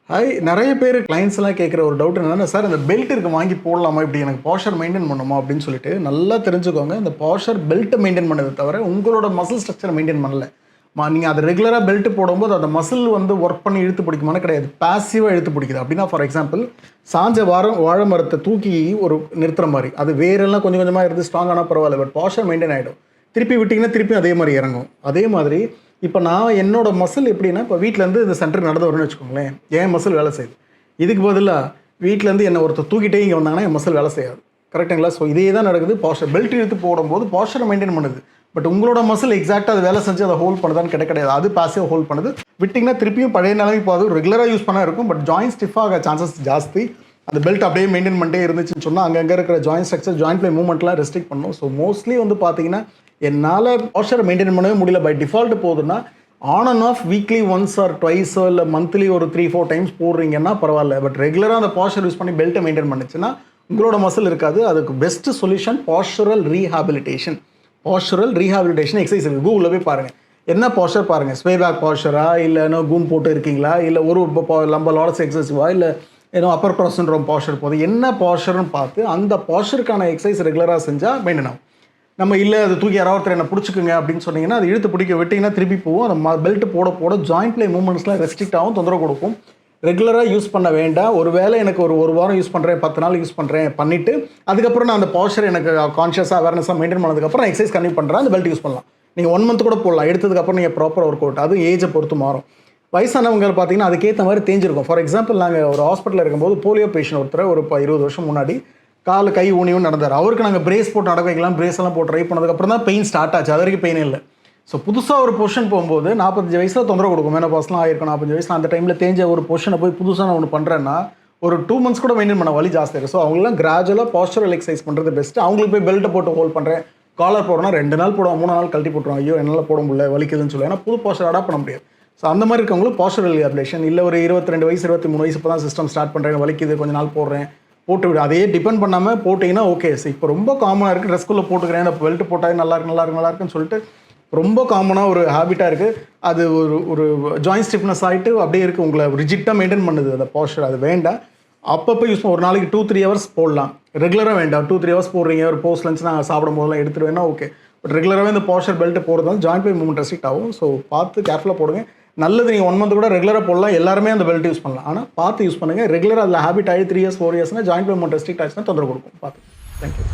Hi, நிறைய பேர் கிளைண்ட்ஸ்லாம் கேட்குற ஒரு டவுட் என்னன்னா, சார் இந்த பெல்ட் இருக்கு வாங்கி போடலாமா? இப்படி எனக்கு போஸ்ச்சர் மெயின்டைன் பண்ணணுமா? அப்படின்னு சொல்லிட்டு நல்லா தெரிஞ்சுக்கோங்க. இந்த போஸ்ச்சர் பெல்ட்டை மெயின்டைன் பண்ணது தவிர, உங்களோட மசில் ஸ்ட்ரக்சரை மெயின்டைன் பண்ணல. நீங்க அது ரெகுலரா பெல்ட் போடும்போது அந்த மசில் வந்து ஒர்க் பண்ணி இழுத்து பிடிக்குமான்னு கிடையாது. பாசிவா இழுத்து பிடிக்குது. அப்படின்னா ஃபார் எக்ஸாம்பிள், சாஞ்ச வாழை மரத்தை தூக்கி ஒரு நிறுத்துற மாரி. அது வேரெல்லாம் கொஞ்சம் கொஞ்சமா இருந்து ஸ்ட்ராங் ஆனா பரவாயில்ல. பட் போஸ்ச்சர் மெயின்டைன் ஆயிடும். திருப்பி விட்டீங்கன்னா திருப்பி அதே மாரி இறங்கும். அதே மாதிரி இப்போ நான் என்னோட மசில் எப்படின்னா, இப்போ வீட்டிலேருந்து இந்த சென்டருக்கு நடந்து வரேன்னு வச்சுக்கோங்களேன், என் மசில் வேலை செய்யுது. இதுக்கு பதிலாக வீட்டிலேருந்து என்னை ஒருத்தர் தூக்கிட்டே இங்கே வந்தாங்கன்னா என் மசில் வேலை செய்யாது. கரெக்டுங்களா? ஸோ இதே தான் நடக்குது. போஸ்ச்சர் பெல்ட் இழுத்து போடும்போது போஸ்ச்சரை மெயின்டைன் பண்ணுது. பட் உங்களோட மசில் எக்ஸாக்டாக அது வேலை செஞ்சு அதை ஹோல்ட் பண்ணுதான்னு கிடையாது. அது பாசிவாக ஹோல்ட் பண்ணுது. விட்டிங்கன்னா திருப்பியும் பழைய நிலைமைக்கு போகாது. ரெகுலராக யூஸ் பண்ண இருக்கும். பட் ஜாயின்ட் ஸ்டிஃப் ஆக சான்சஸ் ஜாஸ்தி. அந்த பெல்ட் அப்படியே மெயின்டைன் பண்ணிட்டே இருந்துச்சுன்னு சொன்னால் அங்கங்கே இருக்கிற ஜாயின்ட் ஸ்ட்ரக்சர், ஜாயின்ட் ப்ளே மூவ்மெண்ட்லாம் ரெஸ்ட்ரிக்ட் பண்ணும். ஸோ மோஸ்ட்லி வந்து பார்த்தீங்கன்னா என்னால் போஸ்ச்சரை மெயின்டைன் பண்ணவே முடியல. பை டிஃபால்ட் போகுதுன்னா on and off weekly once or ட்வைஸோ இல்லை மந்த்லி ஒரு 3-4 டைம்ஸ் போடுறீங்கன்னா பரவாயில்ல. பட் ரெகுலராக அந்த போஸ்ச்சர் யூஸ் பண்ணி பெல்ட்டை மெயின்டைன் பண்ணுச்சுன்னா உங்களோட மசில் இருக்காது. அதுக்கு best solution postural rehabilitation. Postural rehabilitation exercise இருக்குது. கூகுளில் போய் பாருங்கள். என்ன போஸ்ச்சர் பாருங்கள். ஸ்வே பேக் போஸ்ச்சரா, இல்லைன்னா கூம் போட்டு இருக்கீங்களா, இல்லை ஒரு லம்ப லாடஸ் எக்ஸசைஸா, இல்லை ஏன்னோ அப்பர் க்ராஸ் சிண்ட்ரோம் போஸ்ச்சர் போதும். என்ன போஸ்ச்சர்னு பார்த்து அந்த போஸ்ச்சருக்கான எக்ஸசைஸ் ரெகுலராக செஞ்சால் மெயின்டைன் ஆகும். நம்ம இல்லை அது தூக்கி யாராவது என்ன பிடிச்சிக்குங்க அப்படின்னு சொன்னீங்கன்னா அது இழுத்து பிடிக்க விட்டிங்கன்னா திருப்பி போகும். அந்த பெல்ட் போட ஜாயிண்ட் ப்ளே மூவ்மெண்ட்ஸ்லாம் ரெஸ்ட்ரிக்ட் ஆகும், தொந்தரவு கொடுக்கும். ரெகுலராக யூஸ் பண்ண வேண்டாம். ஒரு வேளை எனக்கு ஒரு வாரம் யூஸ் பண்ணுறேன், 10 நாள் யூஸ் பண்ணுறேன் பண்ணிவிட்டு அதுக்கப்புறம் நான் அந்த போஸ்ச்சர் எனக்கு கான்ஷியஸாக அவேர்னஸாக மெயின்டைன் பண்ணதுக்கப்புறம் எக்ஸசைஸ் கண்டினியூ பண்ணுறேன். அந்த பெல்ட் யூஸ் பண்ணலாம். நீங்கள் 1 மந்த் கூட போடலாம். எடுத்ததுக்கப்புறம் நீங்கள் ப்ராப்பர் ஒர்க் அவுட். அதுவும் ஏஜை பொறுத்து மாறும். வயசானவங்க பார்த்தீங்கன்னா அதுக்கேற்ற மாதிரி தேஞ்சிருக்கும். ஃபார் எக்ஸாம்பிள், நாங்கள் ஒரு ஹாஸ்பிட்டலில் இருக்கும்போது போலியோ பேஷண்ட் ஒருத்தர் ஒரு 20 வருஷம் முன்னாடி கால் கை ஊனியும் நடந்தார். அவருக்கு நாங்கள் பிரேஸ் போட்டு நடக்க வைக்கலாம். பிரேஸ் எல்லாம் போட்டு ட்ரை பண்ணதுக்கப்புறம் தான் பெயின் ஸ்டார்ட் ஆச்சு. அது வரைக்கும் பெயின் இல்லை. ஸோ புதுசாக ஒரு பொசிஷன் போகும்போது 45 வயசில் தொந்தரவு கொடுக்கும். மெனோபாஸ்லாம் ஆயிருக்கும் 45 வயசில். அந்த டைமில் தேஞ்ச ஒரு பொசிஷனை போய் புதுசாக நான் ஒன்று பண்ணுறேன்னா ஒரு 2 மந்த்ஸ் கூட மெயின்டைன் பண்ண வலி ஜாஸ்தி இருக்குது. ஸோ அவங்களாம் கிராஜுவலாக போஸ்ச்சுரல் எக்ஸசைஸ் பண்ணுறது பெஸ்ட்டு. அவங்களுக்கு போய் பெல்ட்டை போட்டு ஹோல்ட் பண்ணுறேன், காலர் போடுறோன்னா 2 நாள் போடுவோம், 3 நாள் கழட்டி போட்டுருவோம். ஐயோ என்னால் போட முடியல வலிக்குதுன்னு சொல்லுவேன். ஏன்னா புது போஸ்ச்சர் அடாப்ட் பண்ண முடியாது. ஸோ அந்த மாதிரி இருக்கவங்களும் போஸ்ச்சுரல் ரீஹாபிலிட்டேஷன். இல்லை ஒரு 22 வயசு 23 வயசு இப்போ தான் சிஸ்டம் ஸ்டார்ட் பண்ணுறேன், வலிக்குது, கொஞ்சம் நாள் போடுறேன், போட்டு விடு. அதையே டிபெண்ட் பண்ணாமல் போட்டிங்கன்னா ஓகே. ஸோ இப்போ ரொம்ப காமனாக இருக்குது. ட்ரெஸ்குள்ளே போட்டுக்கிறேன், அந்த பெல்ட் போட்டால் நல்லா இருக்குன்னு சொல்லிட்டு ரொம்ப காமனாக ஒரு ஹேபிட்டாக இருக்குது. அது ஒரு ஜாயின்ட் ஸ்டிஃப்னஸ் ஆகிட்டு அப்படியே இருக்குது. உங்களை ரிஜிட்டாக மெயின்டைன் பண்ணுது அந்த போஸ்ச்சர். அது வேண்டாம். அப்பப்போ யூஸ் பண்ண ஒரு நாளைக்கு 2-3 ஹவர்ஸ் போடலாம். ரெகுலராக வேண்டாம். 2-3 ஹவர்ஸ் போடுறீங்க, ஒரு போஸ்ட் லஞ்ச் நான் சாப்பிடும் போதெல்லாம் எடுத்துருவேன்னா ஓகே. பட் ரெகுலராகவே இந்த போஸ்ச்சர் பெல்ட் போடுறதால ஜாயின்ட் ப்ளே மூவ்மெண்ட் ரெஸ்ட்ரிக்ட் ஆகும். ஸோ பார்த்து கேர்ஃபுல்லாக போடுங்க. நல்லது. நீங்கள் 1 மந்த் கூட ரெகுலராக போடலாம். எல்லாருமே அந்த பெல்ட் யூஸ் பண்ணலாம். ஆனால் பார்த்து யூஸ் பண்ணுங்கள். ரெகுலராக அதில் ஹேபிட் ஆகி 3 இயர்ஸ் 4 இயர்ஸ்னால் ஜாயின்ட் மூவ்மெண்ட் ரெஸ்ட்ரிக்ட் ஆச்சுன்னா தொந்தரவு கொடுக்கும். பார்த்து. தேங்க்யூ.